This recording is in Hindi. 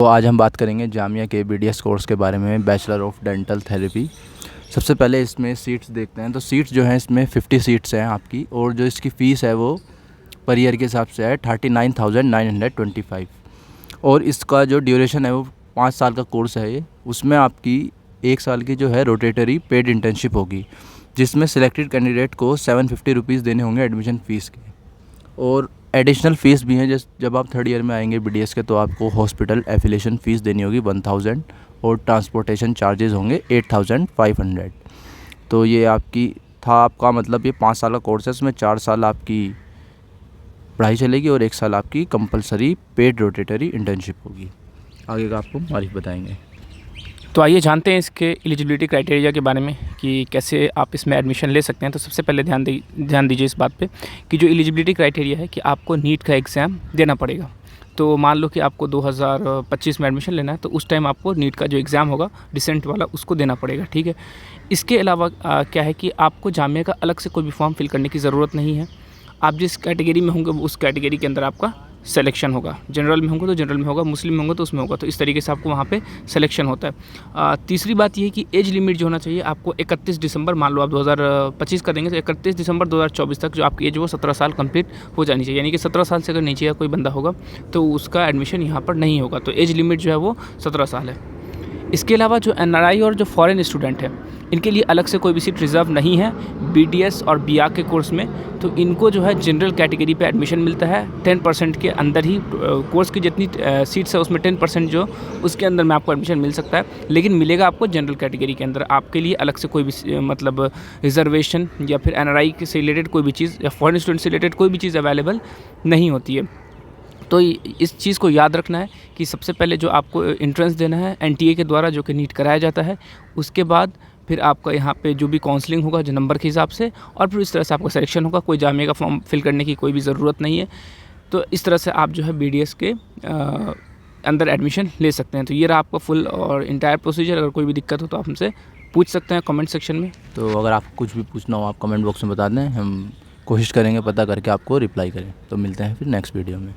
तो आज हम बात करेंगे जामिया के BDS कोर्स के बारे में, बैचलर ऑफ डेंटल थेरेपी। सबसे पहले इसमें सीट्स देखते हैं। तो सीट्स जो हैं इसमें 50 सीट्स हैं आपकी, और जो इसकी फ़ीस है वो पर ईयर के हिसाब से है 39,925। और इसका जो ड्यूरेशन है वो 5 साल का कोर्स है ये। उसमें आपकी 1 साल की जो है रोटेटरी पेड इंटर्नशिप होगी, जिसमें सिलेक्टेड कैंडिडेट को 750 रुपीज़ देने होंगे एडमिशन फ़ीस के। और एडिशनल फ़ीस भी हैं, जब आप 3rd ईयर में आएंगे BDS के, तो आपको हॉस्पिटल एफिलिएशन फ़ीस देनी होगी 1000, और ट्रांसपोर्टेशन चार्जेस होंगे 8500। तो ये आपका मतलब ये 5 साल का कोर्स है। इसमें 4 साल आपकी पढ़ाई चलेगी और 1 साल आपकी कंपलसरी पेड रोटेटरी इंटर्नशिप होगी। आगे का आपको मालिक बताएंगे। तो आइए जानते हैं इसके एलिजिबिलिटी क्राइटेरिया के बारे में कि कैसे आप इसमें एडमिशन ले सकते हैं। तो सबसे पहले ध्यान दीजिए इस बात पे कि जो एलिजिबिलिटी क्राइटेरिया है कि आपको नीट का एग्ज़ाम देना पड़ेगा। तो मान लो कि आपको 2025 में एडमिशन लेना है, तो उस टाइम आपको नीट का जो एग्ज़ाम होगा रिसेंट वाला, उसको देना पड़ेगा, ठीक है। इसके अलावा क्या है कि आपको जामिया का अलग से कोई भी फॉर्म फिल करने की ज़रूरत नहीं है। आप जिस कैटेगरी में होंगे उस कैटेगरी के अंदर आपका सिलेक्शन होगा। जनरल में होंगे तो जनरल में होगा, मुस्लिम में होंगे तो उसमें होगा। तो इस तरीके से आपको वहाँ पे सिलेक्शन होता है। तीसरी बात ये है कि एज लिमिट जो होना चाहिए आपको 31 दिसंबर, मान लो आप 2025 का देंगे तो 31 दिसंबर 2024 तक जो आपकी एज वो 17 साल कंप्लीट हो जानी चाहिए। यानी कि 17 साल से अगर नीचे का कोई बंदा होगा तो उसका एडमिशन यहाँ पर नहीं होगा। तो एज लिमिट जो है वो 17 साल है। इसके अलावा जो NRI और जो फॉरेन स्टूडेंट है, इनके लिए अलग से कोई भी सीट रिज़र्व नहीं है BDS और BA के कोर्स में। तो इनको जो है जनरल कैटेगरी पे एडमिशन मिलता है 10% के अंदर ही। कोर्स की जितनी सीट्स है उसमें 10% जो उसके अंदर में आपको एडमिशन मिल सकता है, लेकिन मिलेगा आपको जनरल कैटेगरी के अंदर। आपके लिए अलग से कोई भी मतलब रिजर्वेशन या फिर NRI से रिलेटेड कोई भी चीज़ या फॉरेन स्टूडेंट से रिलेटेड कोई भी चीज़ अवेलेबल नहीं होती है। तो इस चीज़ को याद रखना है कि सबसे पहले जो आपको एंट्रेंस देना है NTA के द्वारा, जो कि नीट कराया जाता है। उसके बाद फिर आपका यहाँ पे जो भी काउंसलिंग होगा जो नंबर के हिसाब से, और फिर इस तरह से आपका सिलेक्शन होगा। कोई जामिया का फॉर्म फिल करने की कोई भी ज़रूरत नहीं है। तो इस तरह से आप जो है BDS के अंदर एडमिशन ले सकते हैं। तो ये रहा आपका फुल और इंटायर प्रोसीजर। अगर कोई भी दिक्कत हो तो आप हमसे पूछ सकते हैं कमेंट सेक्शन में। तो अगर आपको कुछ भी पूछना हो आप कमेंट बॉक्स में बता दें, हम कोशिश करेंगे पता करके आपको रिप्लाई करें। तो मिलते हैं फिर नेक्स्ट वीडियो में।